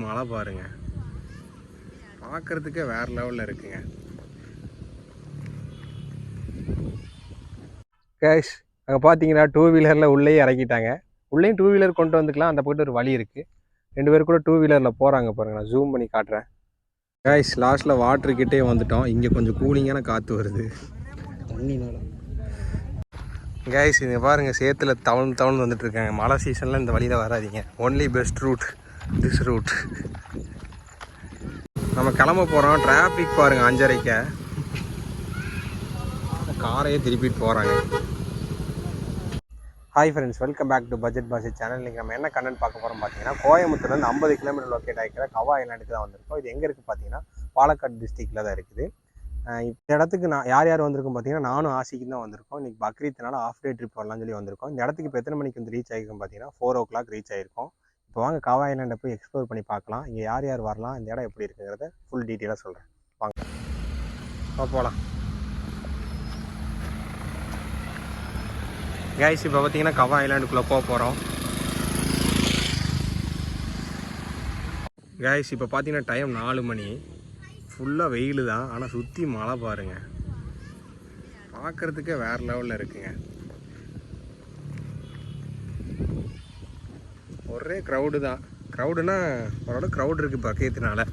மழை பாருங்க, பார்க்கறதுக்கே வேற லெவலில் இருக்குங்க. கேஷ் அங்கே பார்த்தீங்கன்னா 2 வீலரில் உள்ளே இறக்கிட்டாங்க. உள்ளேயும் 2 வீலர் கொண்டு வந்துக்கலாம். அந்த போய்ட்டு ஒரு வழி இருக்குது. 2 பேர் கூட 2 வீலரில் போகிறாங்க பாருங்க. நான் ஜூம் பண்ணி காட்டுறேன். கேஷ் லாஸ்ட்டில் வாட்டர்கிட்டே வந்துட்டோம். இங்கே கொஞ்சம் கூலிங்கான காற்று வருது தண்ணினால. கேஷ் இங்கே பாருங்கள், சேத்துல தவழ்ந்து வந்துட்டு இருக்காங்க. மழை சீசனில் இந்த வழியில் வராதிங்க. Only best route this route. நம்ம கிளம்ப போகிறோம். டிராஃபிக் பாருங்கள் 5:30. காரையே திருப்பிட்டு போகிறாங்க. Hi friends, welcome back to budget பாஷை சேனல். இன்றைக்கி நம்ம என்ன கண்டென்ட் பார்க்க போகிறோம் பார்த்தீங்கன்னா, கோயம்புத்தூர்லேருந்து 50 கிலோமீட்டர் லொக்கேட் ஆகிக்கிற கவா ஐலாண்டுக்கு தான் வந்திருக்கோம். இது எங்கே இருக்குது பார்த்தீங்கன்னா, பாலக்காடு டிஸ்ட்ரிக்டில் தான் இருக்குது. இந்த இடத்துக்கு யார் வந்திருக்கோம் பார்த்தீங்கன்னா, நானும் ஆசிக்கு தான் வந்திருக்கோம். இன்றைக்கி பக்ரீத்னால ஆஃப் டே ட்ரிப் வரலாம்னு சொல்லி வந்திருக்கோம். இந்த இடத்துக்கு இப்போ எத்தனை மணிக்கு வந்து ரீச் ஆகிருக்கோம் பார்த்தீங்கன்னா, 4 o'clock ரீச் ஆகிருக்கோம். இப்போ வாங்க கவா ஐலாண்டை போய் எக்ஸ்ப்ளோர் பண்ணி பார்க்கலாம். இங்கே யார் வரலாம், இந்த இடம் எப்படி இருக்குங்கிறத ஃபுல் டீட்டெயிலாக சொல்கிறேன். வாங்க போகலாம். கைஸ் இப்போ பார்த்தீங்கன்னா கவா ஐலாண்டுக்குள்ளே போக போகிறோம். கைஸ் இப்போ பார்த்தீங்கன்னா டைம் 4 மணி. ஃபுல்லாக வெயில் தான், ஆனால் சுற்றி மழை பாருங்கள். பார்க்குறதுக்கே வேறு லெவலில் இருக்குங்க. ஒரே க்ரௌடு தான். க்ரௌடுனா ஓரளவு க்ரௌடு இருக்குது பக்கத்தினால.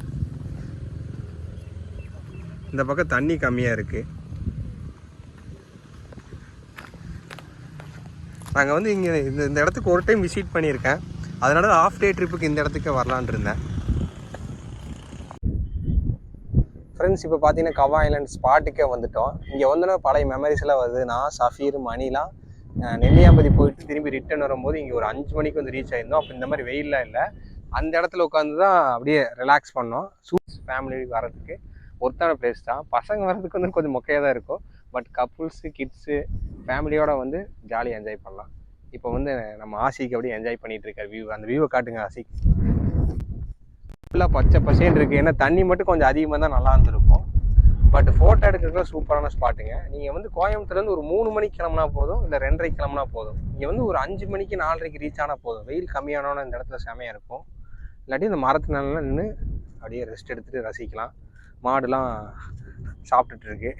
இந்த பக்கம் தண்ணி கம்மியாக இருக்குது. நாங்கள் வந்து இங்கே இந்த இடத்துக்கு ஒரு டைம் விசிட் பண்ணியிருக்கேன். அதனால ஆஃப் டே ட்ரிப்புக்கு இந்த இடத்துக்கு வரலான் இருந்தேன். ஃப்ரெண்ட்ஸ் இப்போ பார்த்தீங்கன்னா கவா ஐலாண்ட் ஸ்பாட்டுக்கே வந்துட்டோம். இங்கே வந்தோன்னா பழைய மெமரிஸ் எல்லாம் வருது. நான் சஃபீர் மணிலாம் நெல்லியாம்பதி போயிட்டு திரும்பி ரிட்டர்ன் வரும்போது இங்கே ஒரு 5 மணிக்கு வந்து ரீச் ஆயிருந்தோம். அப்போ இந்த மாதிரி வெயிலாம் இல்லை. அந்த இடத்துல உட்காந்து தான் அப்படியே ரிலாக்ஸ் பண்ணோம். ஃபேமிலி வர்றதுக்கு ஒருத்தான பிளேஸ் தான். பசங்க வர்றதுக்கு வந்து கொஞ்சம் மொக்கையாக தான் இருக்கும். பட் கப்புள்ஸு கிட்ஸு ஃபேமிலியோட வந்து ஜாலியாக என்ஜாய் பண்ணலாம். இப்போ வந்து நம்ம ஆசிக்கு அப்படியே என்ஜாய் பண்ணிகிட்டு இருக்கார். வியூ, அந்த வியூவை காட்டுங்க. ஆசிக்கு ஃபுல்லாக பச்சை பசேன்னு இருக்குது. ஏன்னா தண்ணி மட்டும் கொஞ்சம் அதிகமாக தான் நல்லா இருந்திருக்கும். பட் ஃபோட்டோ எடுக்கிறதுல சூப்பரான ஸ்பாட்டுங்க. நீங்கள் வந்து கோயம்புத்தூர்லேருந்து ஒரு 3 மணிக்கு கிளம்புனா போதும், இல்லை 2:30 கிளம்புனா போதும். இங்கே வந்து ஒரு 5 மணிக்கு 4:30 ரீச் ஆனால் போதும். வெயில் கம்மியானோன்னு இந்த இடத்துல செமையாக இருக்கும். இல்லாட்டி இந்த மரத்துனால நின்று அப்படியே ரெஸ்ட் எடுத்துகிட்டு ரசிக்கலாம். மாடுலாம் சாப்பிட்டுட்ருக்கு.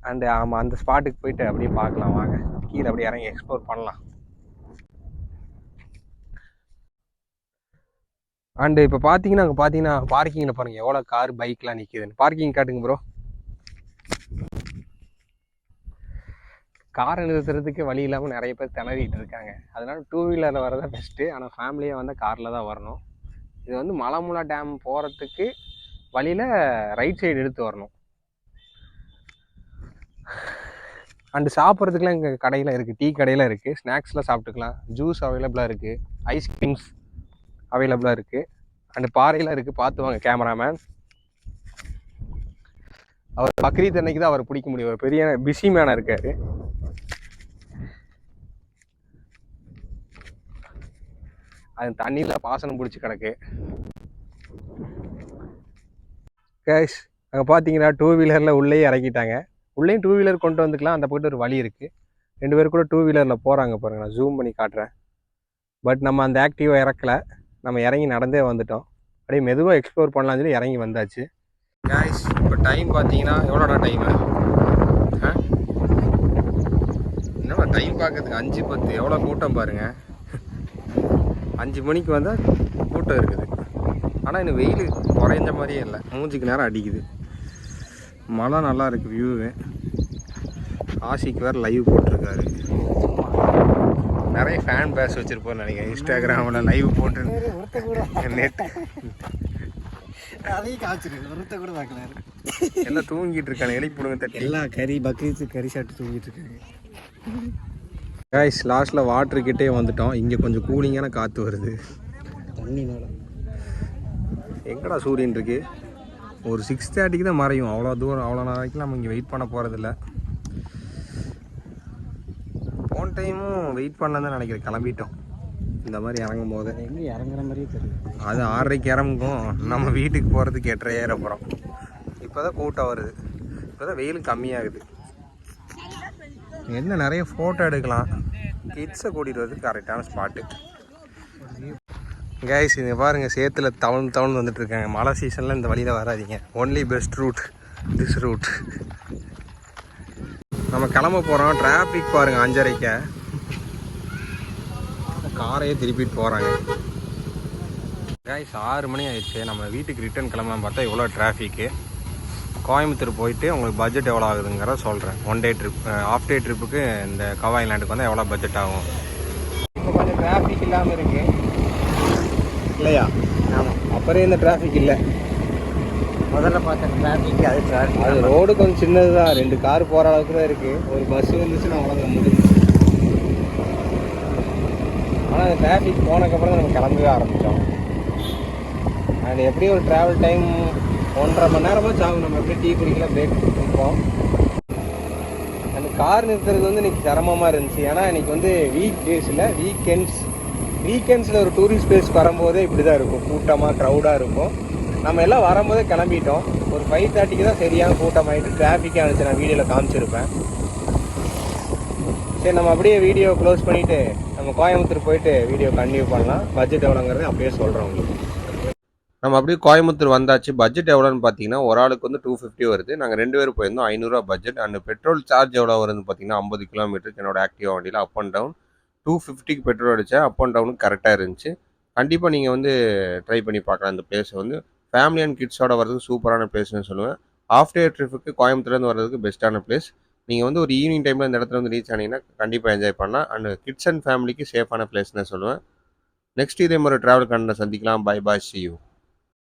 அண்டு ஆமாம், அந்த ஸ்பாட்டுக்கு போயிட்டு அப்படியே பார்க்கலாம். வாங்க கீழே அப்படியே இறங்கி எக்ஸ்ப்ளோர் பண்ணலாம். அண்டு இப்போ பார்த்தீங்கன்னா அங்கே பார்த்தீங்கன்னா பார்க்கிங்கில் பாருங்கள் எவ்வளோ கார் பைக்லாம் நிற்கிதுன்னு. பார்க்கிங் காட்டுங்க ப்ரோ. காரை நிறுத்துறதுக்கு வழி இல்லாமல் நிறைய பேர் திணறிட்டு இருக்காங்க. அதனால 2 வீலரில் வரதான் பெஸ்ட்டு. ஆனால் ஃபேமிலியாக வந்து காரில் தான் வரணும். இது வந்து மலமுலா டேம் போகிறதுக்கு வழியில் ரைட் சைடு எடுத்து வரணும். அண்டு சாப்பிட்றதுக்குலாம் இங்கே கடையில் இருக்குது. டீ கடையில் இருக்குது. ஸ்நாக்ஸ்லாம் சாப்பிட்டுக்கலாம். ஜூஸ் அவைலபிளாக இருக்குது. ஐஸ்கிரீம்ஸ் அவைலபிளாக இருக்குது. அண்டு பாறையெல்லாம் இருக்குது. பார்த்து வாங்க கேமராமேன். அவர் பக்ரீத் அன்னைக்கு தான் அவர் பிடிக்க முடியும். ஒரு பெரிய பிஸி மேனாக இருக்கார். அது தண்ணியில் பாசனம் பிடிச்சி கிடக்கு. கேஷ் அங்கே பார்த்தீங்கன்னா 2 வீலரில் உள்ளே இறக்கிட்டாங்க. உள்ளேயும் 2 வீலர் கொண்டு வந்துக்கலாம். அந்த போய்ட்டு ஒரு வழி இருக்குது. 2 பேர் கூட 2 வீலரில் போகிறாங்க பாருங்கள். நான் ஜூம் பண்ணி காட்டுறேன். பட் நம்ம அந்த ஆக்டிவாக இறக்கலை. நம்ம இறங்கி நடந்தே வந்துட்டோம். அப்படியே மெதுவாக எக்ஸ்ப்ளோர் பண்ணலாம்னு சொல்லி இறங்கி வந்தாச்சு. கேஷ் இப்போ டைம் பார்த்தீங்கன்னா எவ்வளோடா டைமு? என்னடா டைம் பார்க்கறதுக்கு 5:10. எவ்வளோ கூட்டம் பாருங்கள். 5 மணிக்கு வந்தால் கூட்டம் இருக்குது. ஆனால் இன்னும் வெயில் குறைஞ்ச மாதிரியே இல்லை. மூஞ்சிக்கு நேரம் அடிக்குது. மழை நல்லா இருக்குது. வியூவு ஆசிக்கு வேறு லைவ் போட்டிருக்காரு. நிறைய ஃபேன் பேஸ் வச்சுருப்போம்னு நினைக்கிறேன். இன்ஸ்டாகிராமில் லைவ் போட்டு நெட் எல்லாம் தூங்கிட்டு இருக்காங்க. எழுப்பிடுங்க தட்டி. எல்லாம் கறி பக்ரீத்து கறி சாப்பிட்டு தூங்கிட்டு இருக்காங்க. கைஸ் லாஸ்ட்டில் வாட்டர்கிட்டே வந்துட்டோம். இங்கே கொஞ்சம் கூலிங்கான காற்று வருது தண்ணினால. எங்கடா சூரியன் இருக்குது? ஒரு 6:30க்கு தான் மறையும். அவ்வளோ தூரம் அவ்வளோ நாளைக்கு நம்ம இங்கே வெயிட் பண்ண போகிறதில்ல. போன டைமும் வெயிட் பண்ணதான் நினைக்கிறேன். கிளம்பிட்டோம் இந்த மாதிரி இறங்கும் போது. எங்கே இறங்குற மாதிரியே தெரியும். அது 6:30க்கு இறங்கும். நம்ம வீட்டுக்கு போகிறதுக்கு 8:30 ஏற போகிறோம். இப்போ தான் கூட்டம் வருது. இப்போ தான் வெயில் கம்மியாகுது. என்ன நிறைய ஃபோட்டோ எடுக்கலாம். கிட்ஸை கூட்டிகிட்டு வரதுக்கு கரெக்டான ஸ்பாட்டு. கைஸ் இங்கே பாருங்கள் சேத்துல தவழ்ந்து வந்துட்டு இருக்காங்க. மழை சீசனில் இந்த வழியில் வராதிங்க. Only best route this route. நம்ம கிளம்ப போகிறோம். டிராஃபிக் பாருங்கள் 5:30க்கு. காரையே திருப்பிட்டு போகிறாங்க. கைஸ் 6 மணி ஆயிடுச்சு. நம்ம வீட்டுக்கு ரிட்டர்ன் கிளம்பலாம் பார்த்தா இவ்வளோ டிராஃபிக்கு. கோயம்புத்தூர் போயிட்டு உங்களுக்கு பட்ஜெட் எவ்வளோ ஆகுதுங்கிற சொல்கிறேன். 1 டே ட்ரிப், ஆஃப் டே ட்ரிப்புக்கு இந்த கவா ஐலாண்டுக்கு வந்து எவ்வளோ பட்ஜெட் ஆகும். இப்போ கொஞ்சம் டிராஃபிக் இல்லாமல் இருக்குது இல்லையா? ஆமாம், அப்புறம் இந்த டிராஃபிக் இல்லை. முதல்ல பார்த்த டிராஃபிக் அது ரோடு கொஞ்சம் சின்னது தான். 2 கார் போகிற அளவுக்கு தான் இருக்குது. ஒரு பஸ் வந்துச்சுன்னா அவ்வளோதான் முடிஞ்சு. ஆனால் அந்த டிராஃபிக் போனதுக்கப்புறம் தான் நம்ம கிளம்பவே ஆரம்பித்தோம். அது எப்படியும் ஒரு ட்ராவல் டைம் 1.5 மணி நேரமாக ஆகும். நம்ம எப்படி டீ குடிக்கலாம், பிரேக் கொடுப்போம். அந்த கார் நிறுத்துறது வந்து இன்றைக்கி சிரமமாக இருந்துச்சு. ஏன்னா இன்றைக்கி வந்து வீக் டேஸில் வீக்கெண்ட்ஸில் ஒரு டூரிஸ்ட் பிளேஸ் வரும்போதே இப்படி தான் இருக்கும். கூட்டமாக க்ரௌடாக இருக்கும். நம்ம எல்லாம் வரும்போதே கிளம்பிட்டோம். ஒரு 5:30க்கு தான் சரியான கூட்டமாகிட்டு டிராஃபிக்காக இருந்துச்சு. நான் வீடியோவில் காமிச்சிருப்பேன். சரி, நம்ம அப்படியே வீடியோ க்ளோஸ் பண்ணிவிட்டு நம்ம கோயம்புத்தூர் போயிட்டு வீடியோ கண்டினியூ பண்ணலாம். பட்ஜெட் எவ்வளோங்கிறது அப்படியே சொல்கிறோம் உங்களுக்கு. நம்ம அப்படியே கோயம்புத்தூர் வந்தாச்சு. பட்ஜெட் எவ்வளோன்னு பார்த்தீங்கன்னா ஒரு ஆளுக்கு வந்து 250 வருது. நாங்கள் 2 பேர் போயிருந்தோம். 500 பட்ஜெட். அண்ட் பெட்ரோல் சார்ஜ் எவ்வளோ வருதுன்னு பார்த்தீங்கன்னா 50 கிலோமீட்டருக்கு என்னோட ஆக்டிவா வண்டியில் அப் அண்ட் டவுன் 250க்கு பெட்ரோல் அடித்தேன். அப் அண்ட் டவுனுக்கு கரெக்டாக இருந்துச்சு. கண்டிப்பாக நீங்கள் வந்து ட்ரை பண்ணி பார்க்கலாம். இந்த பிளேஸ் வந்து ஃபேமிலி அண்ட் கிட்ஸோட வரதுக்கு சூப்பரான பிளேஸ்னு சொல்லுவேன். ஆஃப் டே ட்ரிப்புக்கு கோயம்புத்தூர்லேருந்து வரதுக்கு பெஸ்ட்டான பிளேஸ். நீங்கள் வந்து ஒரு ஈவினிங் டைமில் இந்த இடத்துல வந்து ரீச் ஆனீங்கன்னா கண்டிப்பாக என்ஜாய் பண்ணலாம். அண்ட் கிட்ஸ் அண்ட் ஃபேமிலிக்கு சேஃபான பிளேஸ்னு சொல்லுவேன். நெக்ஸ்ட் இதே மாதிரி ட்ராவல் கண்டனை சந்திக்கலாம். Bye bye, see you.